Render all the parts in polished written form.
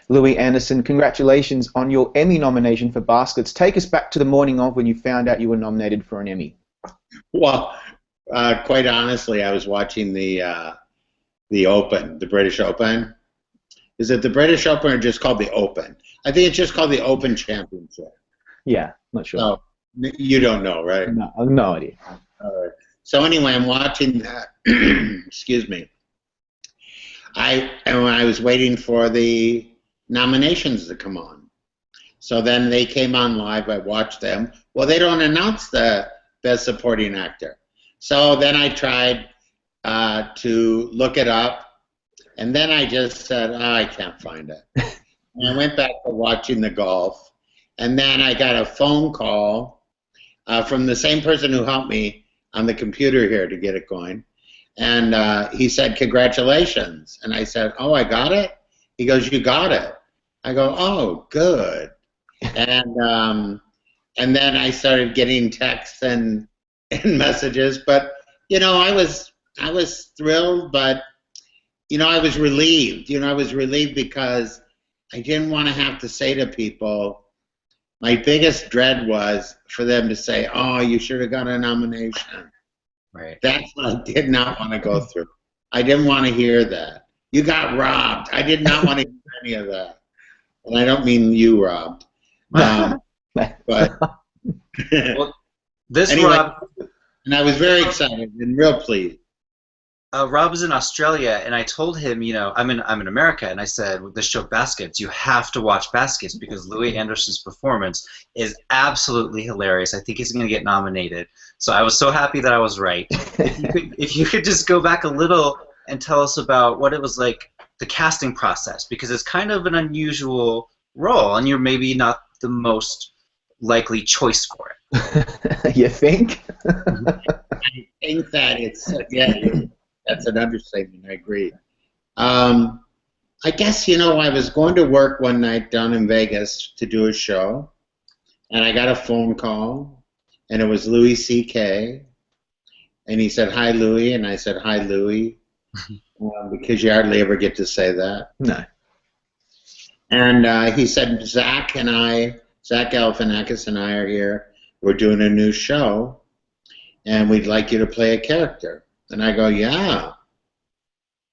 Louie Anderson, congratulations on your Emmy nomination for Baskets. Take us back to the morning of when you found out you were nominated for an Emmy. Well, quite honestly, I was watching the Open, the British Open. Is it the British Open or just called the Open? I think it's just called the Open Championship. Yeah, not sure. So you don't know, right? No, I have no idea. All right. So anyway, I'm watching that. Excuse me. And when I was waiting for the nominations to come on. So then they came on live. I watched them. Well, they don't announce the Best Supporting Actor. So then I tried to look it up, and then I just said, oh, I can't find it. And I went back to watching the golf, and then I got a phone call from the same person who helped me on the computer here to get it going. And he said, congratulations. And I said, oh, I got it? He goes, you got it. I go, oh, good. And then I started getting texts and messages. But, you know, I was thrilled, but, you know, I was relieved. You know, I was relieved because I didn't want to have to say to people, my biggest dread was for them to say, oh, you should have got a nomination. Right. That's what I did not want to go through. I didn't want to hear that. You got robbed. I did not want to hear any of that. And I don't mean you robbed. But Well, this anyway, Rob, and I was very excited and real pleased. Rob was in Australia, and I told him, you know, I'm in America, and I said, with the show Baskets, you have to watch Baskets because Louie Anderson's performance is absolutely hilarious. I think he's going to get nominated. So I was so happy that I was right. If you could just go back a little and tell us about what it was like, the casting process, because it's kind of an unusual role, and you're maybe not the most likely choice for it. You think? I think that it's, yeah, that's an understatement. I agree. I guess, you know, I was going to work one night down in Vegas to do a show, and I got a phone call, and it was Louis C.K., and he said, hi, Louis, and I said, hi, Louis, because you hardly ever get to say that. No. And he said, Zach Galifianakis and I are here. We're doing a new show, and we'd like you to play a character. And I go, yeah.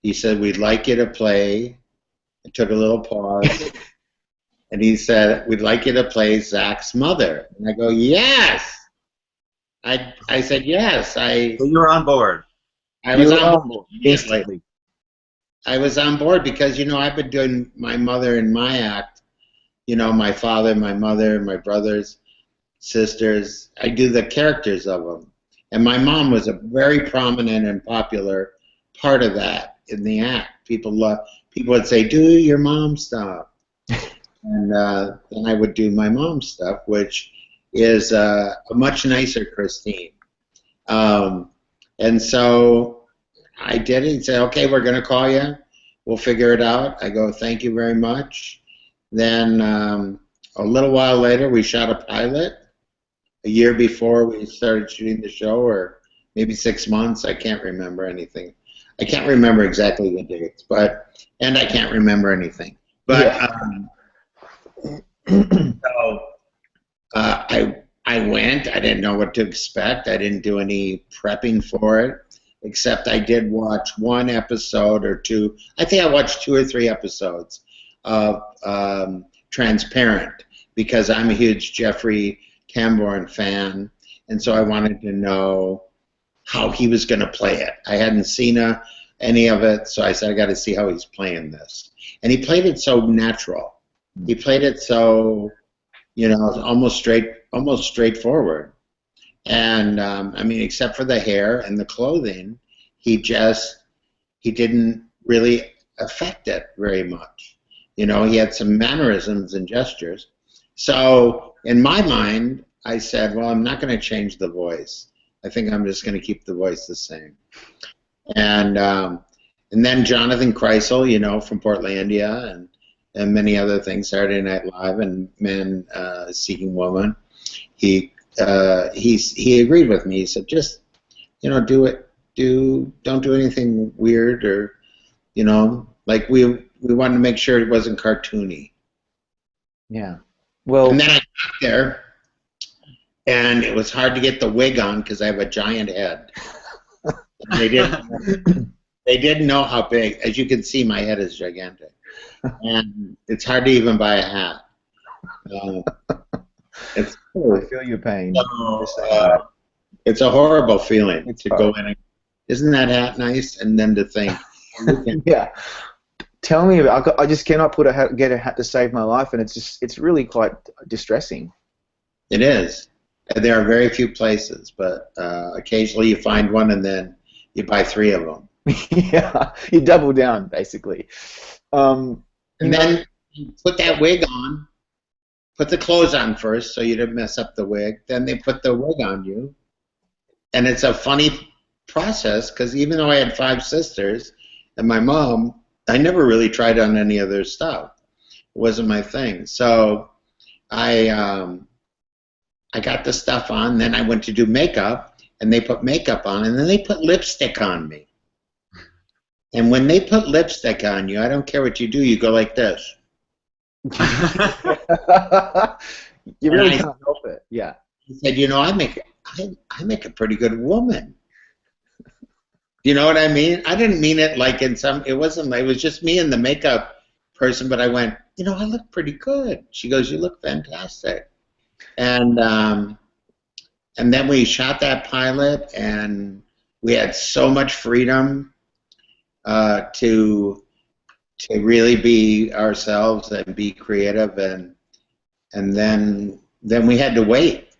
He said, we'd like you to play. I took a little pause. And he said, we'd like you to play Zach's mother. And I go, yes. I said, yes. So you were on board. I was on board. Instantly. I was on board because, you know, I've been doing my mother in my act. You know, my father, my mother, my brothers, sisters. I do the characters of them. And my mom was a very prominent and popular part of that in the act. People would say, do your mom stuff. And then I would do my mom's stuff, which is a much nicer Christine. And so I did it and said, okay, we're going to call you. We'll figure it out. I go, thank you very much. Then a little while later, we shot a pilot. A year before we started shooting the show, or maybe 6 months. I can't remember anything. I can't remember exactly the dates, and I can't remember anything. But Yeah. So I went. I didn't know what to expect. I didn't do any prepping for it, except I did watch one episode or two. I think I watched 2 or 3 episodes of Transparent because I'm a huge Jeffrey Tambor fan, and so I wanted to know how he was going to play it. I hadn't seen any of it, so I said, I got to see how he's playing this. And he played it so natural. He played it so, you know, almost straightforward. And, I mean, except for the hair and the clothing, he didn't really affect it very much. You know, he had some mannerisms and gestures. So in my mind, I said, well, I'm not going to change the voice. I think I'm just going to keep the voice the same. And then Jonathan Kreisel, you know, from Portlandia and many other things, Saturday Night Live and Men Seeking Woman, he agreed with me. He said, just, you know, don't do anything weird or, you know, like we we wanted to make sure it wasn't cartoony. Yeah. Well. And then I got there, and it was hard to get the wig on because I have a giant head. They didn't know how big. As you can see, my head is gigantic, and it's hard to even buy a hat. It's I feel your pain. it's a horrible feeling It's to go in and, isn't that hat nice? And then to think, yeah. Tell me about. I just cannot get a hat to save my life, and it's really quite distressing. it is. There are very few places, but occasionally you find one, and then you buy 3 of them. Yeah, you double down basically. And then you put that wig on. Put the clothes on first so you didn't mess up the wig. Then they put the wig on you. And it's a funny process because even though I had 5 sisters and my mom, I never really tried on any of their stuff. It wasn't my thing. So I got the stuff on. Then I went to do makeup, and they put makeup on, and then they put lipstick on me. And when they put lipstick on you, I don't care what you do, you go like this. You really can't help it. Yeah. He said, you know, I make a pretty good woman. You know what I mean? I didn't mean it like it was just me and the makeup person, but I went, you know, I look pretty good. She goes, you look fantastic. And then we shot that pilot, and we had so much freedom to really be ourselves and be creative, and then we had to wait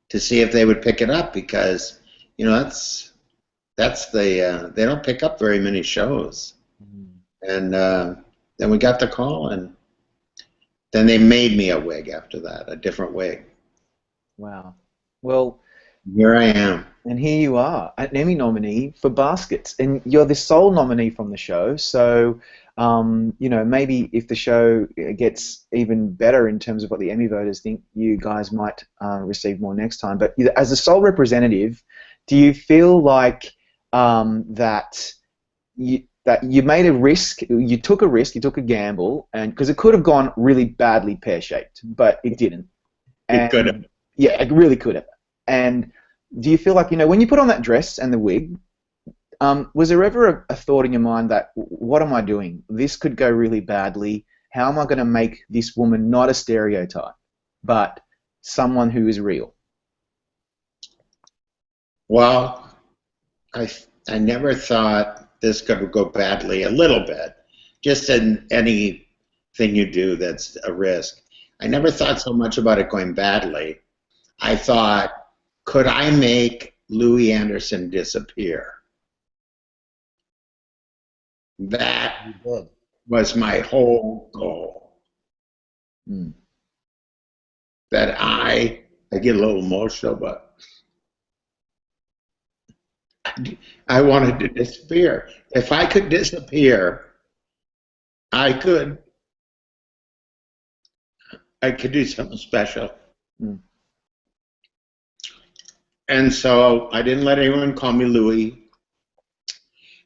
to see if they would pick it up, because you know that's the they don't pick up very many shows. And then we got the call, and then they made me a wig after that, a different wig. Wow. Well, here I am. And here you are, an Emmy nominee for Baskets, and you're the sole nominee from the show. So, you know, maybe if the show gets even better in terms of what the Emmy voters think, you guys might receive more next time. But as a sole representative, do you feel like that you made a risk, you took a risk, you took a gamble, and because it could have gone really badly pear-shaped, but it didn't. It could have. Yeah, it really could have. And do you feel like, you know, when you put on that dress and the wig, was there ever a thought in your mind that, what am I doing? This could go really badly. How am I going to make this woman not a stereotype, but someone who is real? Well, I never thought this could go badly. A little bit, just in anything you do that's a risk. I never thought so much about it going badly. I thought, could I make Louie Anderson disappear? That was my whole goal. That I get a little emotional, but I wanted to disappear. If I could disappear, I could do something special. And so I didn't let anyone call me Louie.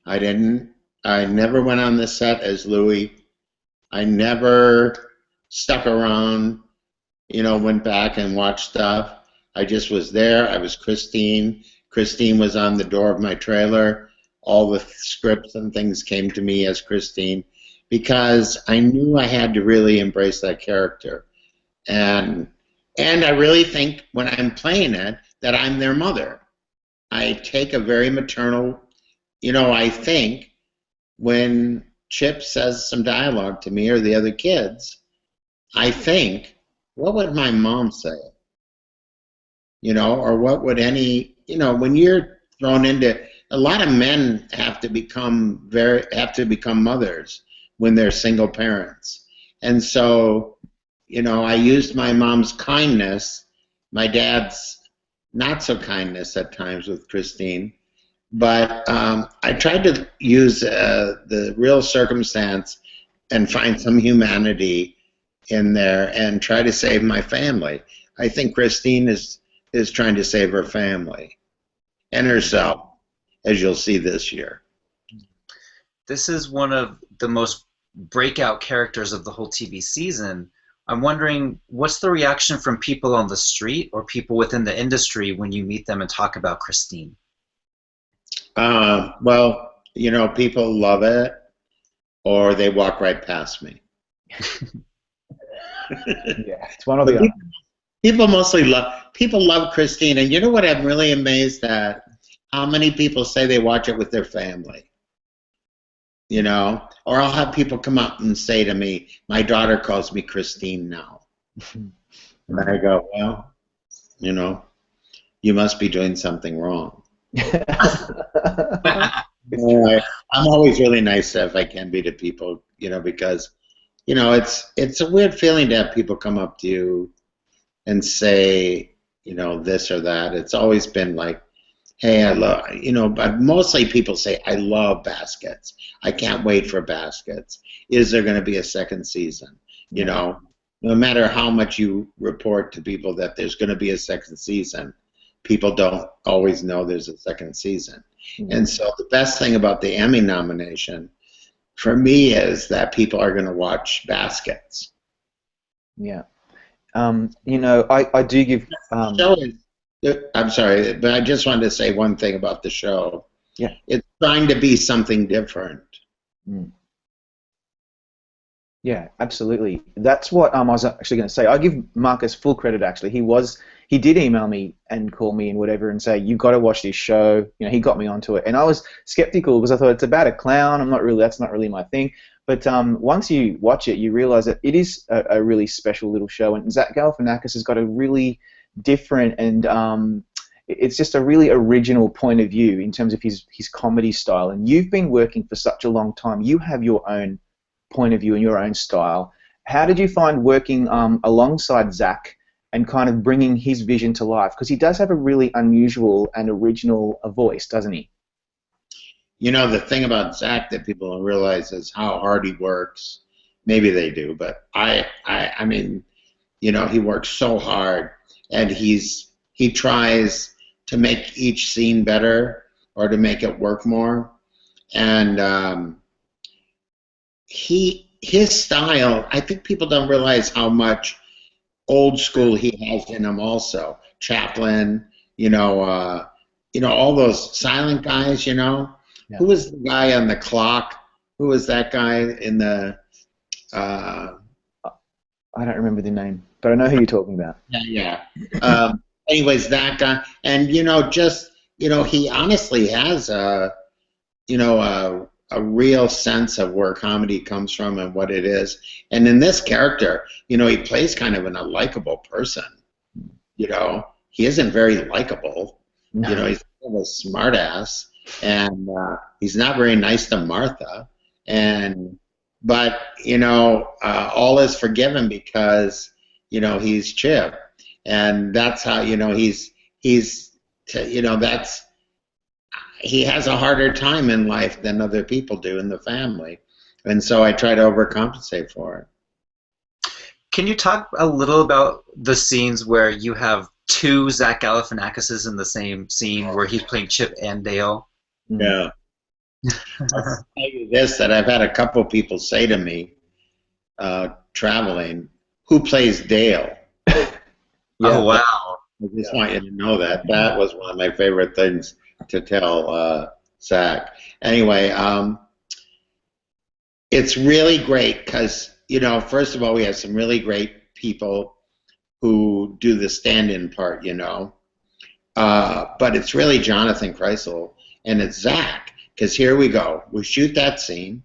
I never went on the set as Louie. I never stuck around, you know, went back and watched stuff. I just was there. I was Christine. Christine was on the door of my trailer. All the scripts and things came to me as Christine, because I knew I had to really embrace that character. And I really think when I'm playing it that I'm their mother. I take a very maternal, you know, I think when Chip says some dialogue to me or the other kids, I think, what would my mom say? You know, or what would any, you know, when you're thrown into, a lot of men have to become mothers when they're single parents. And so, you know, I used my mom's kindness, my dad's not so kindness at times with Christine, but I tried to use the real circumstance and find some humanity in there and try to save my family. I think Christine is trying to save her family and herself, as you'll see this year. This is one of the most breakout characters of the whole TV season. I'm wondering, what's the reaction from people on the street or people within the industry when you meet them and talk about Christine? Well, you know, people love it, or they walk right past me. Yeah, it's one or the other. People love Christine, and you know what I'm really amazed at? How many people say they watch it with their family. You know, or I'll have people come up and say to me, "My daughter calls me Christine now," and I go, "Well, you know, you must be doing something wrong." Anyway, I'm always really nice if I can be to people, you know, because you know it's a weird feeling to have people come up to you and say, you know, this or that. It's always been like, hey, I love, you know, but mostly people say, I love Baskets. I can't wait for Baskets. Is there going to be a second season? You know, no matter how much you report to people that there's going to be a second season, people don't always know there's a second season. And so the best thing about the Emmy nomination for me is that people are going to watch Baskets. Yeah. You know, I do give. I'm sorry, but I just wanted to say one thing about the show. Yeah. It's trying to be something different. Yeah, absolutely. That's what I was actually going to say. I give Marcus full credit. Actually, he did email me and call me and whatever and say, "You got to watch this show." You know, he got me onto it, and I was skeptical because I thought it's about a clown. That's not really my thing. But once you watch it, you realize that it is a really special little show, and Zach Galifianakis has got a really different and it's just a really original point of view in terms of his comedy style. And you've been working for such a long time. You have your own point of view and your own style. How did you find working alongside Zach and kind of bringing his vision to life? Because he does have a really unusual and original voice, doesn't he? You know, the thing about Zach that people don't realize is how hard he works. Maybe they do, but I mean, you know, he works so hard, and he tries to make each scene better or to make it work more. And his style, I think people don't realize how much old school he has in him also. Chaplin, you know, all those silent guys, you know. Yeah. Who was the guy on the clock? Who was that guy in the I don't remember the name, but I know who you're talking about. Yeah. Anyways, that guy, and you know, just you know, he honestly has a real sense of where comedy comes from and what it is. And in this character, you know, he plays kind of an unlikable person. You know, he isn't very likable. No. You know, he's kind of a smartass, and he's not very nice to Martha. But you know, all is forgiven because you know he's Chip, and that's how you know he has a harder time in life than other people do in the family, and so I try to overcompensate for it. Can you talk a little about the scenes where you have two Zach Galifianakises in the same scene where he's playing Chip and Dale? Yeah. I'll tell you this, that I've had a couple people say to me, traveling, who plays Dale? Yeah. Oh, wow. I just want you to know that. That was one of my favorite things to tell Zach. Anyway, it's really great because, you know, first of all, we have some really great people who do the stand-in part, you know. But it's really Jonathan Kreisel and it's Zach. Because here we go. We shoot that scene.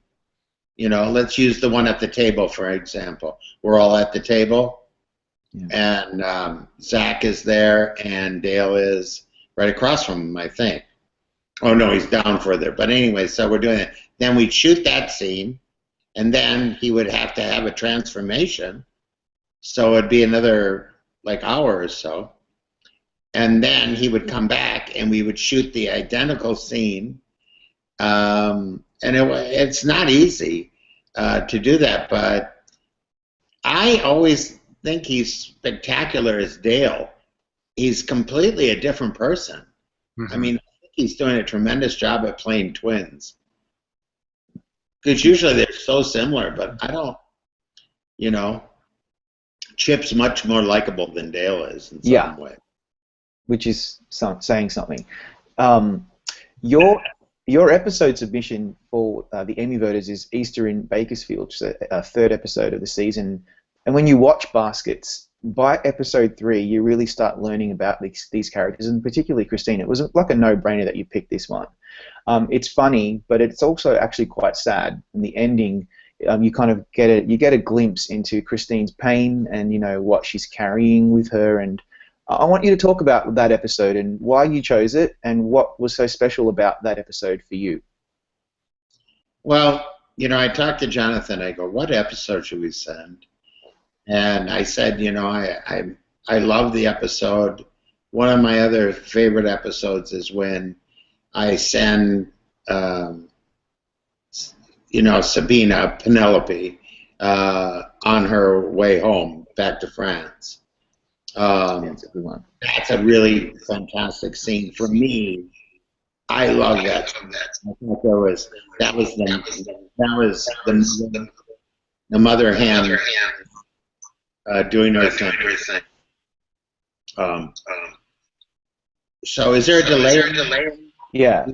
You know, let's use the one at the table, for example. We're all at the table, and Zach is there, and Dale is right across from him, I think. Oh, no, he's down further. But anyway, so we're doing it. Then we'd shoot that scene, and then he would have to have a transformation. So it'd be another, like, hour or so. And then he would come back, and we would shoot the identical scene. And it's not easy to do that, but I always think he's spectacular as Dale. He's completely a different person. Mm-hmm. I mean, I think he's doing a tremendous job at playing twins. Because usually they're so similar, but I don't, you know, Chip's much more likable than Dale is in some way. Which is saying something. Your episode submission for the Emmy voters is Easter in Bakersfield, which is a third episode of the season. And when you watch Baskets, by episode 3, you really start learning about these characters, and particularly Christine. It was like a no-brainer that you picked this one. It's funny, but it's also actually quite sad. In the ending, you kind of get a glimpse into Christine's pain and what she's carrying with her. And I want you to talk about that episode and why you chose it and what was so special about that episode for you. Well, I talked to Jonathan. I go, what episode should we send? And I said, I love the episode. One of my other favorite episodes is when I send, Sabina, Penelope, on her way home back to France. That's a really fantastic scene for me. I love that. I thought that was the mother hen doing her thing. So is there a delay? Yeah.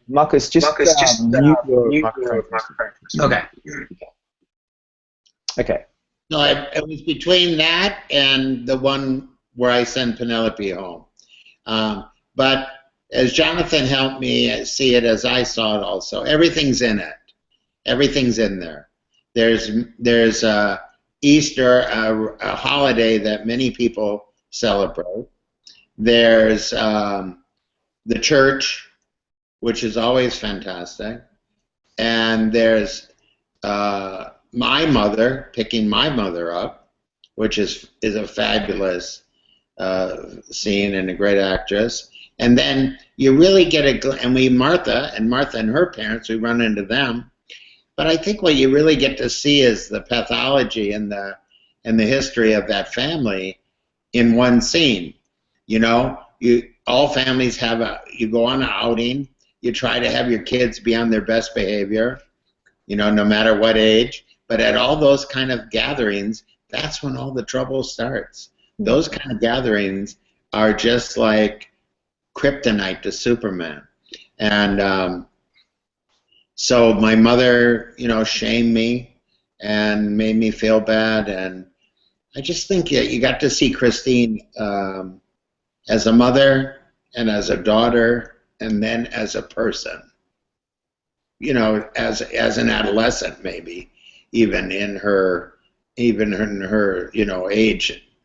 Marcus, just mute your microphone. Okay. Okay. No, it was between that and the one where I send Penelope home. But as Jonathan helped me see it as I saw it also, everything's in it. Everything's in there. There's Easter, a holiday that many people celebrate. There's the church, which is always fantastic. And there's my mother, picking my mother up, which is a fabulous scene and a great actress. And then you really get Martha and her parents, we run into them. But I think what you really get to see is the pathology and the history of that family in one scene. All families you go on an outing, you try to have your kids be on their best behavior, no matter what age. But at all those kind of gatherings, that's when all the trouble starts. Those kind of gatherings are just like kryptonite to Superman. And so my mother, shamed me and made me feel bad. And I just think you got to see Christine as a mother and as a daughter and then as a person, as an adolescent maybe. Even in her age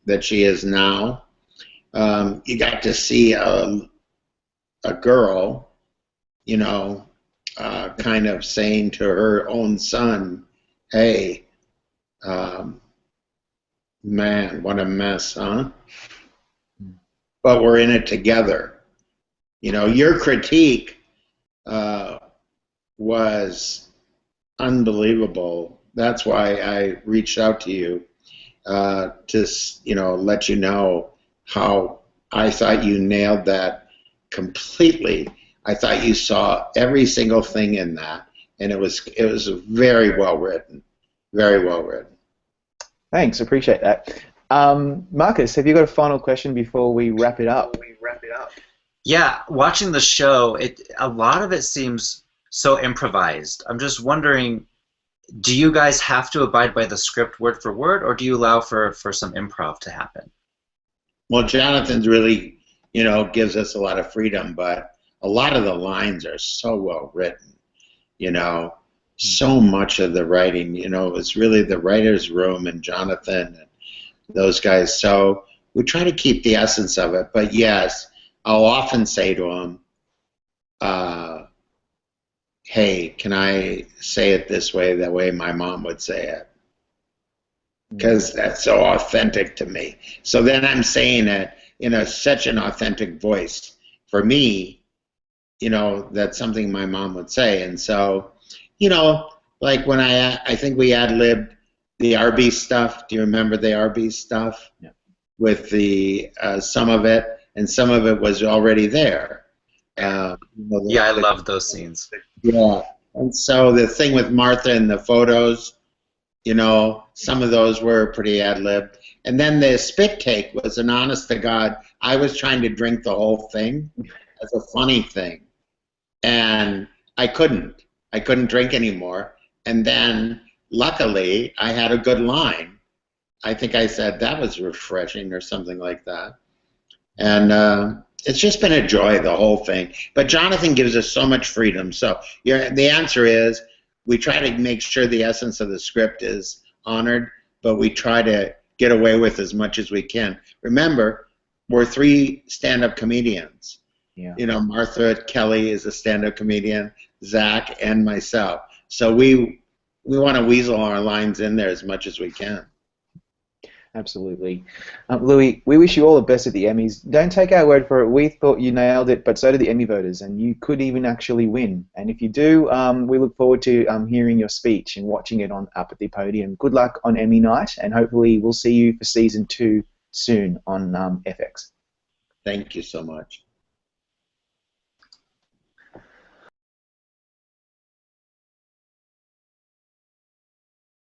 that she is now, you got to see a girl, kind of saying to her own son, "Hey, man, what a mess, huh? But we're in it together." Your critique was unbelievable. That's why I reached out to you to let you know how I thought you nailed that completely. I thought you saw every single thing in that, and it was very well written, very well written. Thanks, appreciate that. Marcus, have you got a final question before we wrap it up? Yeah, watching the show, a lot of it seems so improvised. I'm just wondering, do you guys have to abide by the script word for word, or do you allow for some improv to happen? Well, Jonathan's really, gives us a lot of freedom, but a lot of the lines are so well written, so much of the writing, it's really the writer's room and Jonathan and those guys. So we try to keep the essence of it, but yes, I'll often say to him, hey, can I say it this way, the way my mom would say it? Because that's so authentic to me. So then I'm saying it in such an authentic voice. For me, that's something my mom would say. And so, like when I think we ad-libbed the RB stuff. Do you remember the RB stuff? Yeah. With the some of it, and some of it was already there. Yeah, I love those scenes. Yeah, And so the thing with Martha and the photos, you know, some of those were pretty ad-libbed. And then the spit take was an honest to God, I was trying to drink the whole thing as a funny thing. And I couldn't. I couldn't drink anymore. And then, luckily, I had a good line. I think I said that was refreshing or something like that. And it's just been a joy, the whole thing. But Jonathan gives us so much freedom. So the answer is we try to make sure the essence of the script is honored, but we try to get away with as much as we can. Remember, we're 3 stand-up comedians. Yeah. You know, Martha Kelly is a stand-up comedian, Zach, and myself. So we want to weasel our lines in there as much as we can. Absolutely. Louie, we wish you all the best at the Emmys. Don't take our word for it. We thought you nailed it, but so did the Emmy voters, and you could even actually win. And if you do, we look forward to hearing your speech and watching it on up at the podium. Good luck on Emmy night, and hopefully we'll see you for season 2 soon on FX. Thank you so much.